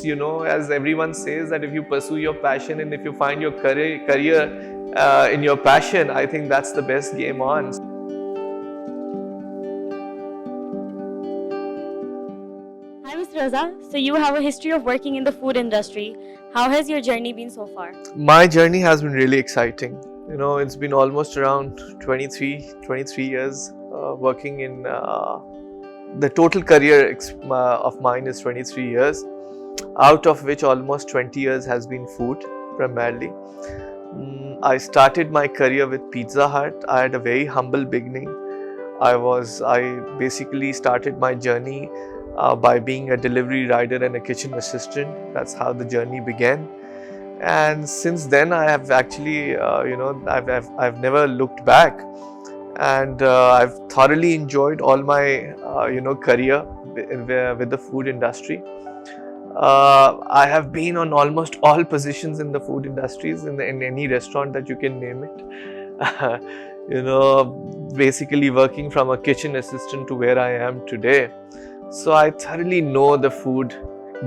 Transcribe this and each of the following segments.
as everyone says, that if you pursue your passion and if you find your career in your passion, I think that's the best game on. Hi, Ms. Raza. So you have a history of working in the food industry. How has your journey been so far? My journey has been really exciting. It's been almost around 23 years working in the total career of mine is 23 years, out of which almost 20 years has been food primarily. I started my career with Pizza Hut. I had a very humble beginning. I basically started my journey by being a delivery rider and a kitchen assistant. That's how the journey began. And since then, I have actually, I've never looked back, and I've thoroughly enjoyed all my, career with the food industry. I have been on almost all positions in the food industries in any restaurant that you can name it. Basically working from a kitchen assistant to where I am today. So I thoroughly know the food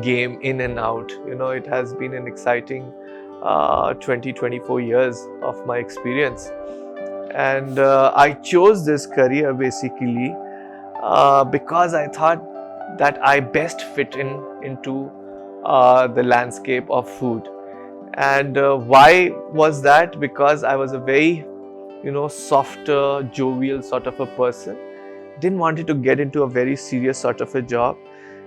game in and out. It has been an exciting 24 years of my experience. And I chose this career basically because I thought that I best fit into the landscape of food. And why was that? Because I was a very softer, jovial sort of a person. Didn't want to get into a very serious sort of a job.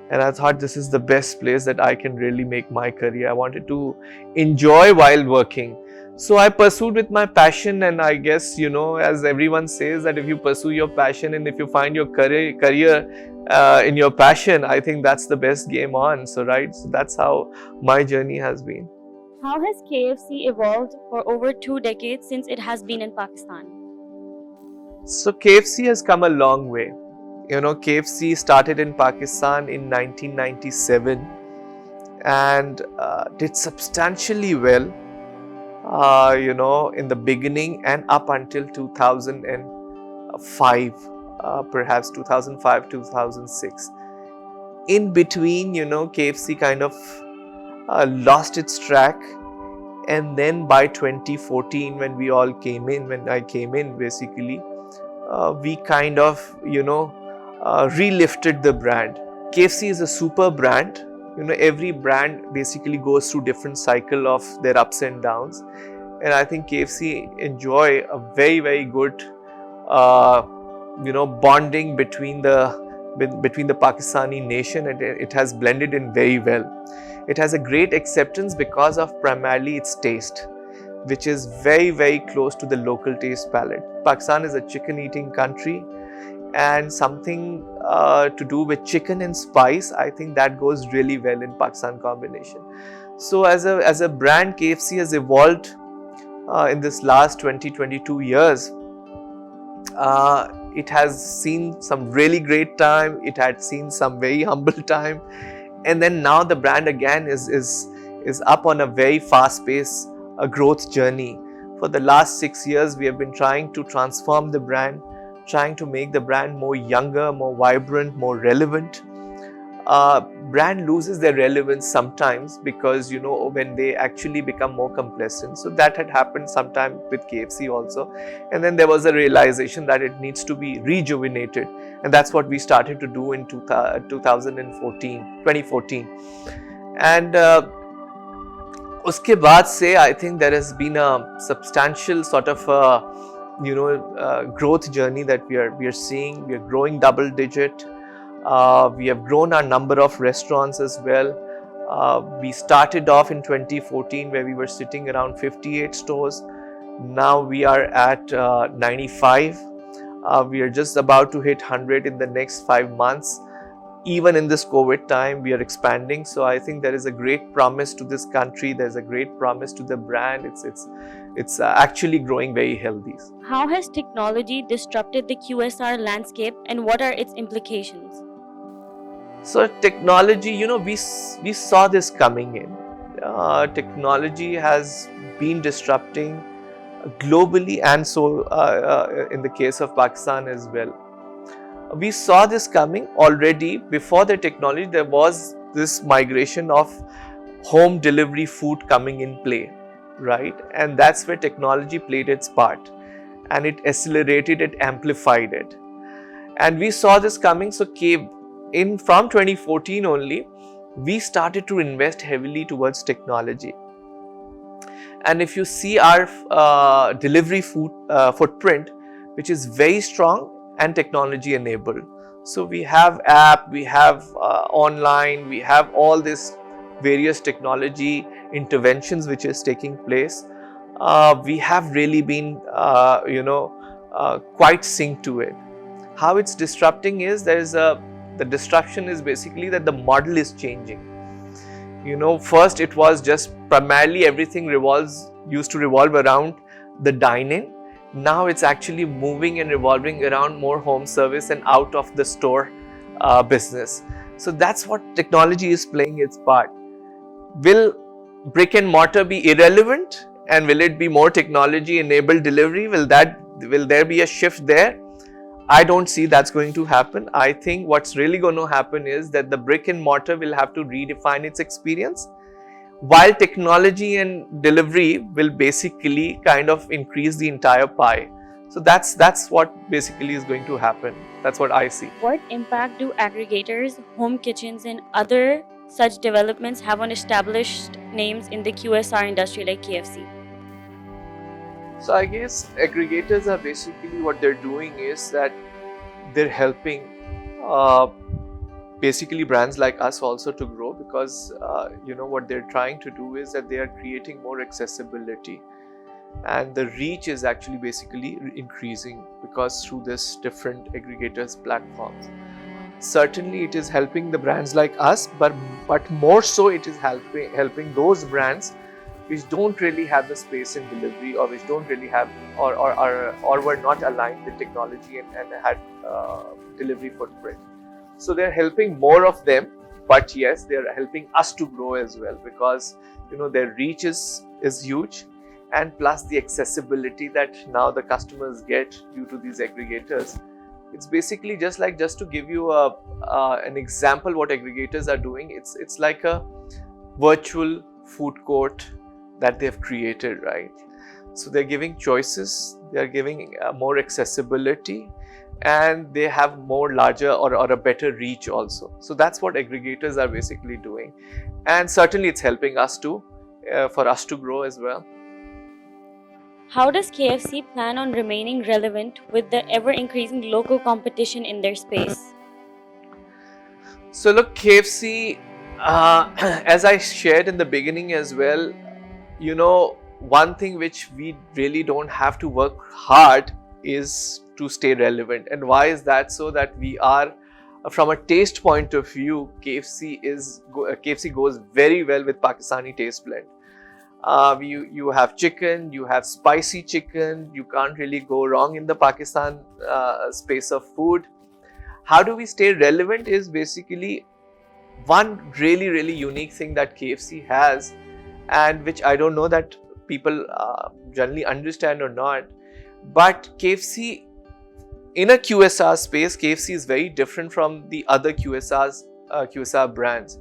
And I thought this is the best place that I can really make my career. I wanted to enjoy while working. So I pursued with my passion, and I guess, as everyone says, that if you pursue your passion and if you find your career in your passion, I think that's the best game on. So that's how my journey has been. How has KFC evolved for over 2 decades since it has been in Pakistan? So KFC has come a long way. KFC started in Pakistan in 1997 and did substantially well, in the beginning and up until 2005, perhaps 2005, 2006. In between, KFC kind of lost its track. And then by 2014, when I came in basically, we kind of, relifted the brand. KFC is a super brand. Every brand basically goes through different cycle of their ups and downs. And I think KFC enjoy a very, very good, bonding between the Pakistani nation, and it has blended in very well. It has a great acceptance because of primarily its taste, which is very, very close to the local taste palette. Pakistan is a chicken-eating country, and something to do with chicken and spice, I think that goes really well in Pakistan combination. So as a brand, KFC has evolved in this last 22 years. It has seen some really great time. It had seen some very humble time. And then now the brand again is up on a very fast pace, a growth journey. For the last 6 years, we have been trying to transform the brand, trying to make the brand more younger, more vibrant, more relevant. Brand loses their relevance sometimes because, when they actually become more complacent. So that had happened sometime with KFC also. And then there was a realization that it needs to be rejuvenated. And that's what we started to do in 2014. And uske baad se, I think there has been a substantial sort of growth journey that we are seeing. We are growing double digit. We have grown our number of restaurants as well. We started off in 2014 where we were sitting around 58 stores. Now we are at 95. We are just about to hit 100 in the next 5 months. Even in this COVID time, we are expanding. So I think there is a great promise to this country. There's a great promise to the brand. It's actually growing very healthy. How has technology disrupted the QSR landscape, and what are its implications? So technology, we saw this coming in. Technology has been disrupting globally, and so in the case of Pakistan as well. We saw this coming already. Before the technology, there was this migration of home delivery food coming in play, right? And that's where technology played its part, and it accelerated it, amplified it. And we saw this coming. So from 2014 only, we started to invest heavily towards technology. And if you see our delivery footprint, which is very strong and technology enabled. So we have app, we have online, we have all this various technology interventions which is taking place. We have really been, quite synced to it. How it's disrupting is the disruption is basically that the model is changing. First it was just primarily everything used to revolve around the dine-in. Now it's actually moving and revolving around more home service and out of the store business. So that's what technology is playing its part. Will brick and mortar be irrelevant, and will it be more technology enabled delivery? Will there be a shift there? I don't see that's going to happen. I think what's really going to happen is that the brick and mortar will have to redefine its experience, while technology and delivery will basically kind of increase the entire pie. So that's what basically is going to happen. That's what I see. What impact do aggregators, home kitchens, and other such developments have on established names in the QSR industry like KFC? So I guess aggregators are basically, what they're doing is that they're helping basically brands like us also to grow, because what they're trying to do is that they are creating more accessibility, and the reach is actually basically increasing because through this different aggregators platforms. Certainly it is helping the brands like us, but more so it is helping those brands which don't really have the space in delivery, or which don't really have or were not aligned with technology and had delivery footprint. So they're helping more of them, but yes, they're helping us to grow as well, because their reach is huge, and plus the accessibility that now the customers get due to these aggregators. It's basically just to give you an example what aggregators are doing. It's like a virtual food court that they've created, right? So they're giving choices, they're giving more accessibility, and they have more larger or a better reach also. So that's what aggregators are basically doing, and certainly it's helping us for us to grow as well. How does KFC plan on remaining relevant with the ever-increasing local competition in their space? So look, KFC, as I shared in the beginning as well, one thing which we really don't have to work hard is to stay relevant. And why is that? So that we are, from a taste point of view, KFC goes very well with Pakistani taste blend. You have chicken, you have spicy chicken, you can't really go wrong in the Pakistan space of food. How do we stay relevant is basically one really, really unique thing that KFC has, and which I don't know that people generally understand or not. But KFC, in a QSR space, KFC is very different from the other QSR brands.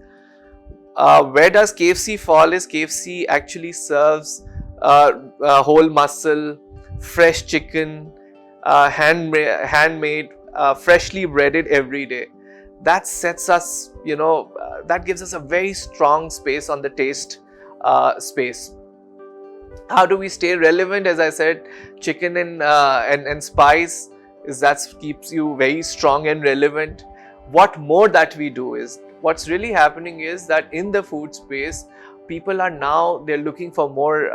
Where does KFC fall is KFC actually serves whole muscle, fresh chicken, handmade, freshly breaded every day. That sets us, that gives us a very strong space on the taste space. How do we stay relevant? As I said, chicken and spice that keeps you very strong and relevant. What more that we do is, what's really happening is that in the food space, people are now, they're looking for more,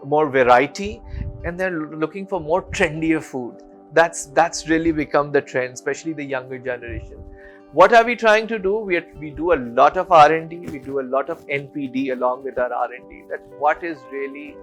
more variety, and they're looking for more trendier food. That's really become the trend, especially the younger generation. What are we trying to do? We do a lot of R&D, we do a lot of NPD along with our R&D. That what is really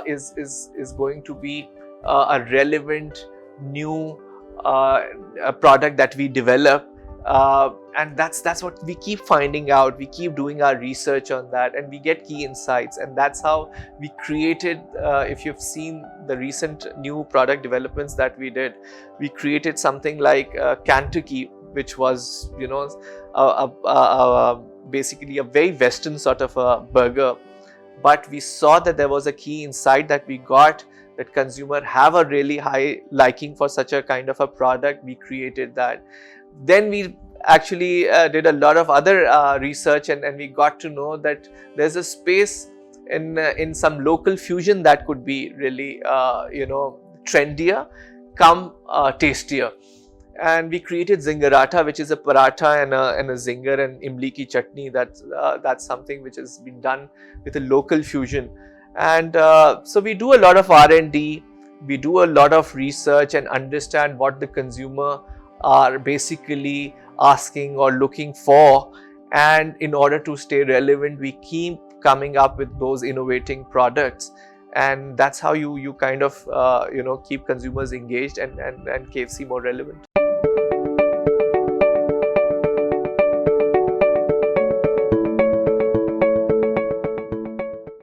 is going to be a relevant new product that we develop, and that's what we keep finding out. We keep doing our research on that, and we get key insights, and that's how we created, if you've seen the recent new product developments that we did, we created something like Kentucky, which was, you know, basically a very Western sort of a burger. But we saw that there was a key insight that we got, that consumer have a really high liking for such a kind of a product. We created that. Then we actually did a lot of other research, and we got to know that there's a space in some local fusion that could be really you know, trendier, come tastier. And we created Zingaratha, which is a paratha and a zinger and imli ki chutney. That's something which has been done with a local fusion. And so we do a lot of R&D, we do a lot of research and understand what the consumer are basically asking or looking for. And in order to stay relevant, we keep coming up with those innovating products. And that's how you kind of you know, keep consumers engaged and KFC more relevant.